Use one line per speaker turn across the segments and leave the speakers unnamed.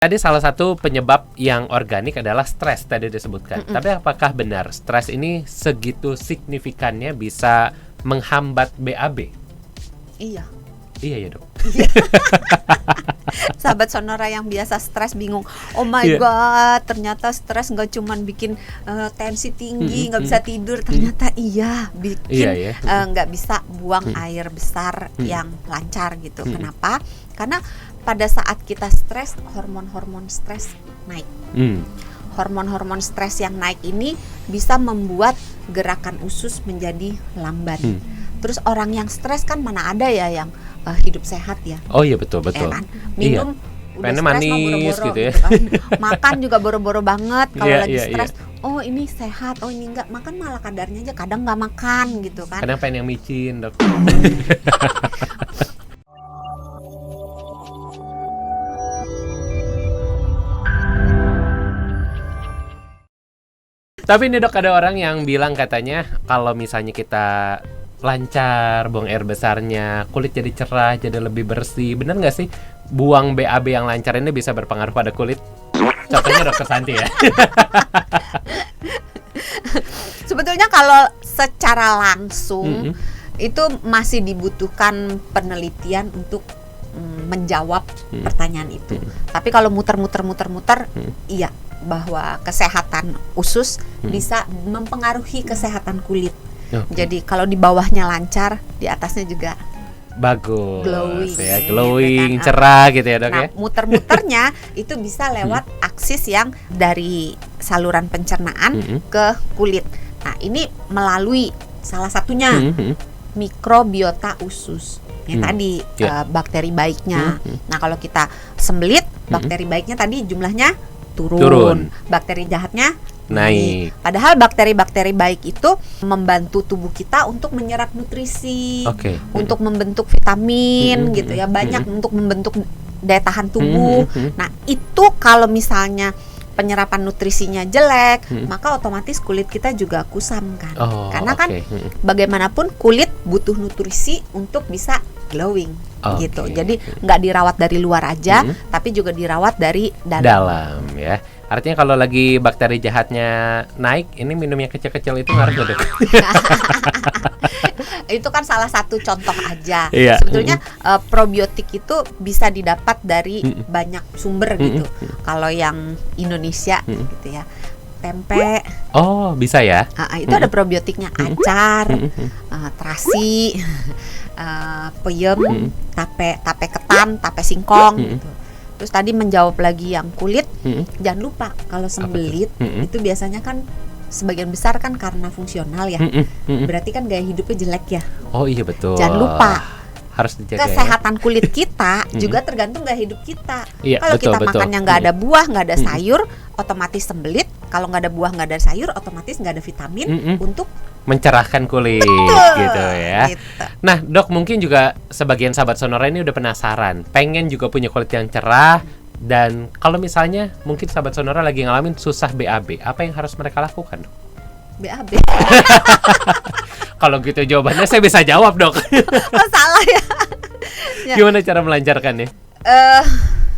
Tadi salah satu penyebab yang organik adalah stres tadi disebutkan. Tapi apakah benar stres ini segitu signifikannya bisa menghambat BAB?
Iya.
Iya ya dok.
Sahabat Sonora yang biasa stres bingung. Oh my god, ternyata stres nggak cuman bikin tensi tinggi, nggak bisa tidur. Ternyata bikin nggak bisa buang air besar yang lancar gitu. Kenapa? Karena pada saat kita stres, hormon-hormon stres naik. Hormon-hormon stres yang naik ini bisa membuat gerakan usus menjadi lambat. Terus orang yang stres kan mana ada ya yang hidup sehat ya.
Oh iya betul.
Kan? Minum udah stres
manis
boro-boro
gitu ya.
kan. Makan juga boro-boro banget kalau lagi stres. Oh ini sehat, oh ini enggak. Makan malah kadarnya aja, kadang nggak makan gitu kan.
Kadang pengen yang micin dok. Tapi ini dok, ada orang yang bilang katanya kalau misalnya kita lancar buang air besarnya, kulit jadi cerah, jadi lebih bersih. Benar nggak sih buang BAB yang lancar ini bisa berpengaruh pada kulit? Contohnya dokter Santi ya.
Sebetulnya kalau secara langsung itu masih dibutuhkan penelitian untuk menjawab pertanyaan itu. Tapi kalau muter-muter, iya, bahwa kesehatan usus bisa mempengaruhi kesehatan kulit. Jadi kalau di bawahnya lancar, di atasnya juga
bagus,
gitu
glowing,
kan?
cerah gitu ya dok.
Nah, muter-muternya itu bisa lewat aksis yang dari saluran pencernaan ke kulit. Nah, ini melalui salah satunya mikrobiota usus. Tadi bakteri baiknya. Nah, kalau kita sembelit, bakteri baiknya tadi jumlahnya turun. Bakteri jahatnya naik. Padahal bakteri-bakteri baik itu membantu tubuh kita untuk menyerap nutrisi, untuk membentuk vitamin gitu ya, banyak untuk membentuk daya tahan tubuh. Nah, itu kalau misalnya penyerapan nutrisinya jelek, maka otomatis kulit kita juga kusam kan. Karena kan bagaimanapun kulit butuh nutrisi untuk bisa glowing gitu. Jadi nggak dirawat dari luar aja, tapi juga dirawat dari dalam
ya. Artinya kalau lagi bakteri jahatnya naik, ini minum yang kecil-kecil itu ngaruh gak dok?
Itu kan salah satu contoh aja.
Sebetulnya
probiotik itu bisa didapat dari banyak sumber gitu. Kalau yang Indonesia gitu ya, tempe.
Oh bisa ya?
Itu ada probiotiknya, acar, terasi, peyem, tape ketan, tape singkong gitu. Terus tadi menjawab lagi yang kulit, jangan lupa kalau sembelit itu biasanya kan sebagian besar kan karena fungsional ya. Berarti kan gaya hidupnya jelek ya.
Oh iya betul.
Jangan lupa
harus dijaga.
Kesehatan kulit kita juga tergantung gaya hidup kita. Kalau
betul,
kita makannya nggak ada buah, nggak ada sayur, otomatis sembelit. Kalau nggak ada buah, nggak ada sayur, otomatis nggak ada vitamin untuk
mencerahkan kulit.
Betul,
gitu ya.
Gitu.
Nah dok, mungkin juga sebagian sahabat Sonora ini udah penasaran, pengen juga punya kulit yang cerah. Dan kalau misalnya mungkin sahabat Sonora lagi ngalamin susah BAB, apa yang harus mereka lakukan dok?
BAB.
Kalau gitu jawabannya saya bisa jawab dok.
Oh salah ya.
Gimana cara melancarkannya?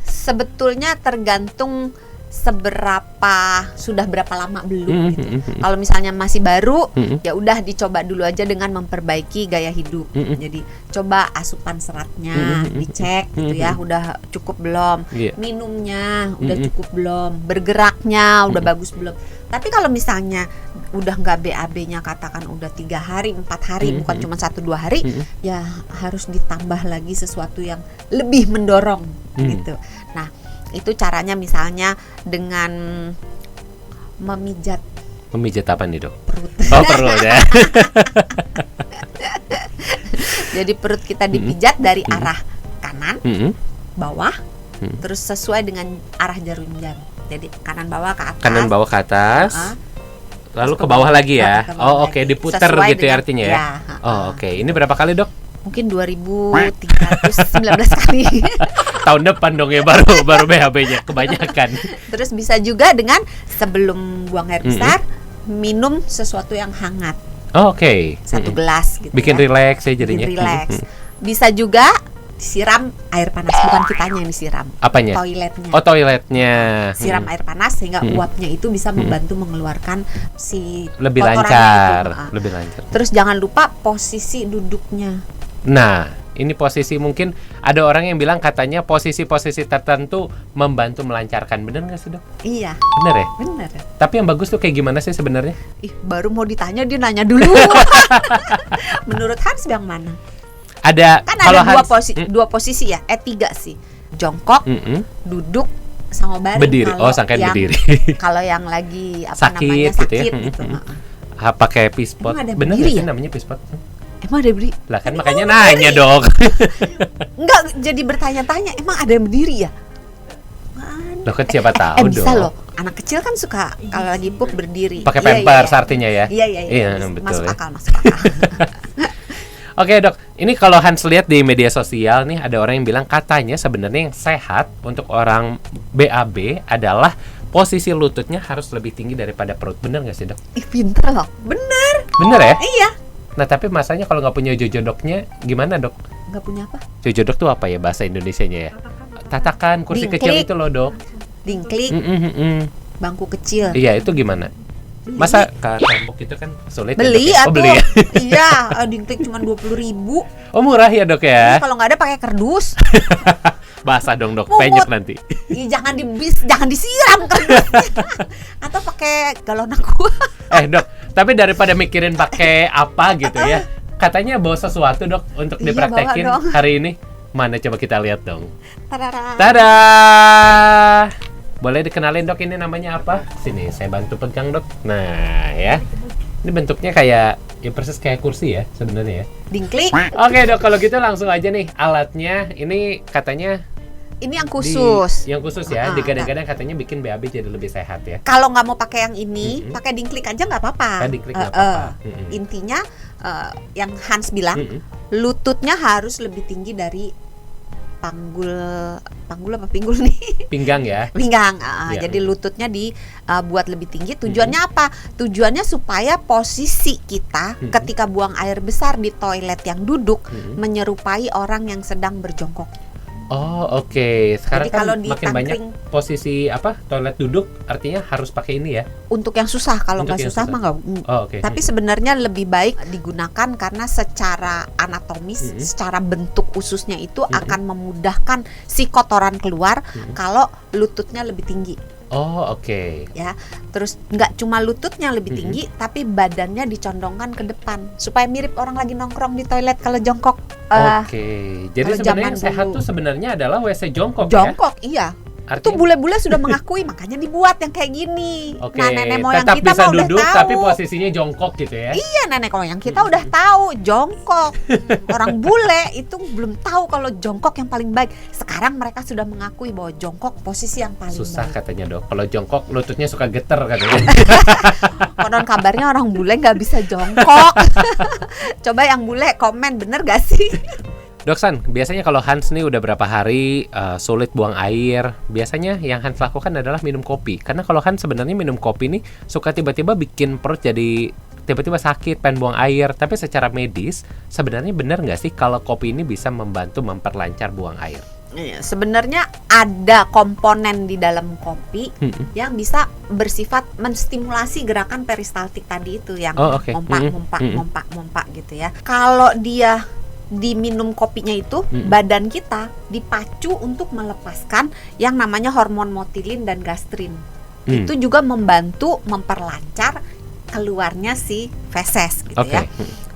Sebetulnya tergantung sudah berapa lama belum gitu. Kalau misalnya masih baru, ya udah dicoba dulu aja dengan memperbaiki gaya hidup. Jadi coba asupan seratnya dicek gitu ya, udah cukup belum? Minumnya udah cukup belum? Bergeraknya udah bagus belum? Tapi kalau misalnya udah nggak BAB-nya katakan udah 3 hari, 4 hari, bukan cuma 1-2 hari, ya harus ditambah lagi sesuatu yang lebih mendorong gitu. Nah, itu caranya misalnya dengan memijat
apa nih dok?
Perut.
Oh perut ya.
Jadi perut kita dipijat dari arah kanan, bawah, terus sesuai dengan arah jarum jam. Jadi kanan bawah ke atas.
Kanan bawah ke atas. Lalu ke bawah lagi ya. Oke, diputar
sesuai
gitu ya artinya ya. Oke. Ini berapa kali dok?
Mungkin 2319 kali.
Tahun depan dong ya baru BAB-nya kebanyakan.
Terus bisa juga dengan sebelum buang air besar minum sesuatu yang hangat.
Oke.
1 gelas gitu.
Bikin
ya.
rileks ya jadinya.
Bikin rileks. Bisa juga Siram air panas, bukan kitanya yang disiram.
Apanya?
Toiletnya.
Oh, toiletnya.
Siram air panas sehingga uapnya itu bisa membantu mengeluarkan si
Lebih
kotorannya
lancar,
itu.
lebih lancar.
Terus jangan lupa posisi duduknya.
Nah, ini posisi mungkin ada orang yang bilang katanya posisi-posisi tertentu membantu melancarkan. Bener nggak sih, Dok?
Iya,
Bener ya?
benar.
Tapi yang bagus tuh kayak gimana sih sebenarnya?
Ih, baru mau ditanya dia nanya dulu. Menurut Hans yang mana?
Ada
Kan
kalau
ada
Hans-
dua posisi ya, tiga sih. Jongkok, duduk, sama baring.
Berdiri.
Kalau
Oh, sangkain
yang-
berdiri.
Kalau yang lagi
Sakit
namanya
gitu
sakit
ya.
gitu.
Pakai pispot.
Emang ada
Bener
berdiri
nggak sih
ya?
namanya pispot?
Emang ada yang berdiri?
Lah kan makanya nanya, Dok.
Enggak, jadi bertanya-tanya, emang ada yang berdiri ya? Nggak ada.
Loh kan siapa tahu,
bisa
Dok.
loh. Anak kecil kan suka kalau lagi pup berdiri.
Pakai
Iya,
pampers
iya.
artinya ya.
Iya,
betul
masuk
ya.
akal, masuk akal.
Oke, Dok, ini kalau Hans lihat di media sosial nih, ada orang yang bilang katanya sebenarnya yang sehat untuk orang BAB adalah posisi lututnya harus lebih tinggi daripada perut. Bener nggak sih, Dok?
Ih, pinter loh. Bener.
Bener ya?
Iya.
Nah, tapi masanya kalau nggak punya jojodoknya gimana, Dok?
Nggak punya apa?
Jojodok tuh apa ya bahasa Indonesianya ya? Tatakan kursi
Dingklik.
kecil itu loh, Dok.
Dingklik, bangku kecil.
Iya, itu gimana? Masa ke tembok itu kan sulit
Beli
ya, Dok, ya?
atau
Oh, beli ya?
iya, dingklik cuma 20.000.
Oh, murah ya, Dok ya?
Kalau nggak ada pakai kardus.
Basah dong, Dok.
Mungut.
Penyek nanti.
Ih, jangan disiram kardusnya. Atau pakai galon aqua.
Dok, tapi daripada mikirin pakai apa gitu ya, katanya bawa sesuatu, Dok, untuk
Iya,
dipraktekin
bawa dong.
hari ini. Mana coba kita lihat dong.
Tarara.
Tada! Boleh dikenalin, Dok, ini namanya apa? Sini, saya bantu pegang, Dok. Nah, ya. Ini bentuknya kayak ya persis kayak kursi ya sebenarnya ya.
Dingklik.
Oke, Dok, kalau gitu langsung aja nih alatnya. Ini katanya
Ini yang khusus.
yang khusus ya.
Ah,
Digadang-gadang katanya bikin BAB jadi lebih sehat ya.
Kalau nggak mau pakai yang ini, pakai dingklik aja nggak apa-apa.
Kan diklik nggak apa-apa.
Intinya yang Hans bilang,
Mm-mm.
lututnya harus lebih tinggi dari panggul apa pinggul nih?
Pinggang ya.
Pinggang.
Iya.
Jadi lututnya dibuat lebih tinggi. Tujuannya apa? Tujuannya supaya posisi kita ketika buang air besar di toilet yang duduk menyerupai orang yang sedang berjongkok.
Oh, oke. Sekarang
Jadi
kan
kalau di
makin banyak
tangkring-
posisi apa? Toilet duduk artinya harus pakai ini ya.
Untuk yang susah, kalau
Untuk
nggak
yang
susah
susah.
mah nggak.
Oh, oke.
Tapi sebenarnya lebih baik digunakan karena secara anatomis, secara bentuk ususnya itu akan memudahkan si kotoran keluar kalau lututnya lebih tinggi.
Oh, oke.
Ya, terus nggak cuma lututnya lebih tinggi, tapi badannya dicondongkan ke depan supaya mirip orang lagi nongkrong di toilet kalau jongkok.
Oke. Jadi
kalau
sebenarnya
zaman
yang sehat
dulu.
tuh sebenarnya adalah WC jongkok,
Jongkok, iya.
ya.
Itu
Artinya
bule-bule sudah mengakui, makanya dibuat yang kayak gini.
oke,
Nah, nenek moyang
tetap
kita
bisa
mah udah
duduk
tahu.
tapi posisinya jongkok gitu ya.
Iya, nenek moyang kita udah tahu jongkok. Orang bule itu belum tahu kalau jongkok yang paling baik. Sekarang mereka sudah mengakui bahwa jongkok posisi yang paling
Susah
baik.
katanya, Dok. Kalau jongkok lututnya suka geter katanya.
Konon kabarnya orang bule nggak bisa jongkok. Coba yang bule komen, bener gak sih?
Dok San, biasanya kalau Hans nih udah berapa hari sulit buang air, biasanya yang Hans lakukan adalah minum kopi. Karena kalau Hans sebenarnya minum kopi nih suka tiba-tiba bikin perut jadi tiba-tiba sakit, pengen buang air. Tapi secara medis, sebenarnya benar nggak sih kalau kopi ini bisa membantu memperlancar buang air?
Iya, sebenarnya ada komponen di dalam kopi yang bisa bersifat menstimulasi gerakan peristaltik tadi itu yang
Oh, oke.
mompak gitu ya. Kalau dia diminum kopinya itu, badan kita dipacu untuk melepaskan yang namanya hormon motilin dan gastrin. Itu juga membantu memperlancar keluarnya si feses gitu ya.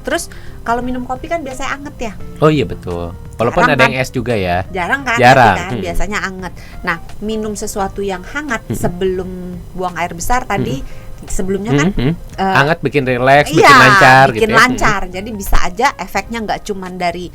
Terus kalau minum kopi kan biasanya anget ya.
Oh iya betul. Walaupun
Jarang
ada
kan?
yang es juga ya.
Jarang kan?
Jarang.
Tapi kan biasanya anget. Nah, minum sesuatu yang hangat sebelum buang air besar tadi, sebelumnya kan
Hangat bikin rileks,
iya,
bikin lancar
bikin
gitu ya.
lancar. Jadi bisa aja efeknya nggak cuma dari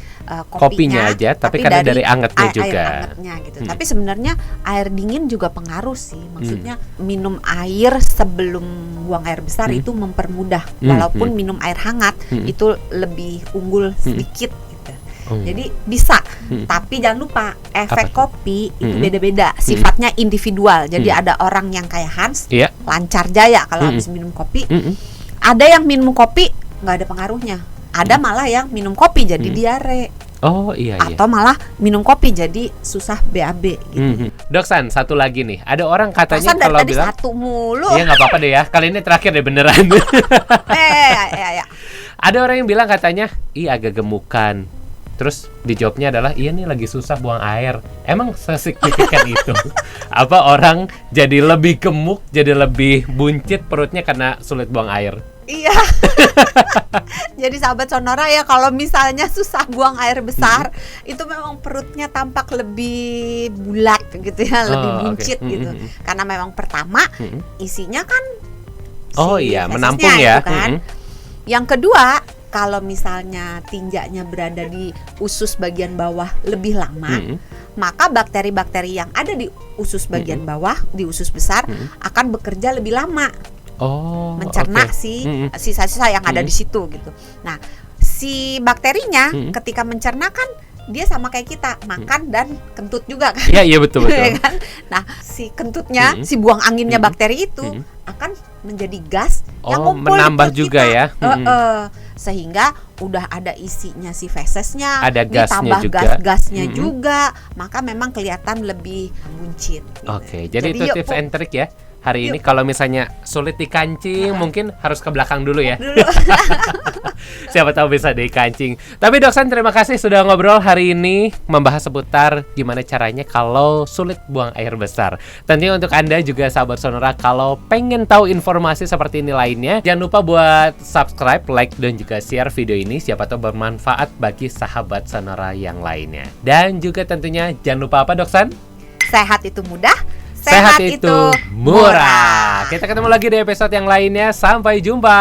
Kopinya aja, tapi karena dari angetnya
air
juga.
angetnya gitu. Tapi sebenarnya air dingin juga pengaruh sih. Maksudnya minum air sebelum buang air besar itu mempermudah. Walaupun minum air hangat itu lebih unggul sedikit gitu. Jadi bisa. Tapi jangan lupa efek kopi itu beda-beda. Sifatnya individual. Jadi ada orang yang kayak Hans
Iya.
lancar jaya kalau habis minum kopi. Ada yang minum kopi nggak ada pengaruhnya. Ada malah yang minum kopi jadi diare.
Oh iya iya.
Atau malah minum kopi jadi susah BAB gitu.
Dok San, satu lagi nih. Ada orang katanya
Perasaan dari
kalau
tadi
bilang
satu mulu.
iya nggak apa-apa deh ya. Kali ini terakhir deh beneran.
Ya.
Ada orang yang bilang katanya, ih agak gemukan. Terus dijawabnya adalah, iya nih lagi susah buang air. Emang sesignifikan itu? Apa orang jadi lebih gemuk, jadi lebih buncit perutnya karena sulit buang air?
Iya. Jadi sahabat Sonora ya, kalau misalnya susah buang air besar, itu memang perutnya tampak lebih bulat gitu ya, lebih buncit gitu. Karena memang pertama isinya kan
oh
si
iya,
fesesnya
menampung ya.
gitu kan. Yang kedua, kalau misalnya tinjaknya berada di usus bagian bawah lebih lama, maka bakteri-bakteri yang ada di usus bagian bawah, di usus besar akan bekerja lebih lama.
Oh,
mencerna si sisa-sisa yang ada di situ gitu. Nah, si bakterinya ketika mencerna kan dia sama kayak kita, makan dan kentut juga kan.
Iya betul.
Kan? Nah, si kentutnya, si buang anginnya bakteri itu akan menjadi gas yang ngumpul
menambah
di perut
juga
kita.
ya.
Sehingga udah ada isinya si fesesnya,
ada gasnya
ditambah
juga.
gas-gasnya juga, maka memang kelihatan lebih buncit.
Oke, jadi itu
yuk,
tips and trick ya. Hari ini kalau misalnya sulit dikancing, mungkin harus ke belakang dulu ya. Siapa tahu bisa dikancing. Tapi Dok San, terima kasih sudah ngobrol hari ini membahas seputar gimana caranya kalau sulit buang air besar. Tentunya untuk Anda juga sahabat Sonora, kalau pengen tahu informasi seperti ini lainnya, jangan lupa buat subscribe, like, dan juga share video ini. Siapa tahu bermanfaat bagi sahabat Sonora yang lainnya. Dan juga tentunya jangan lupa apa Dok San?
Sehat itu mudah,
sehat itu murah. Kita ketemu lagi di episode yang lainnya. Sampai jumpa.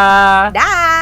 Dah.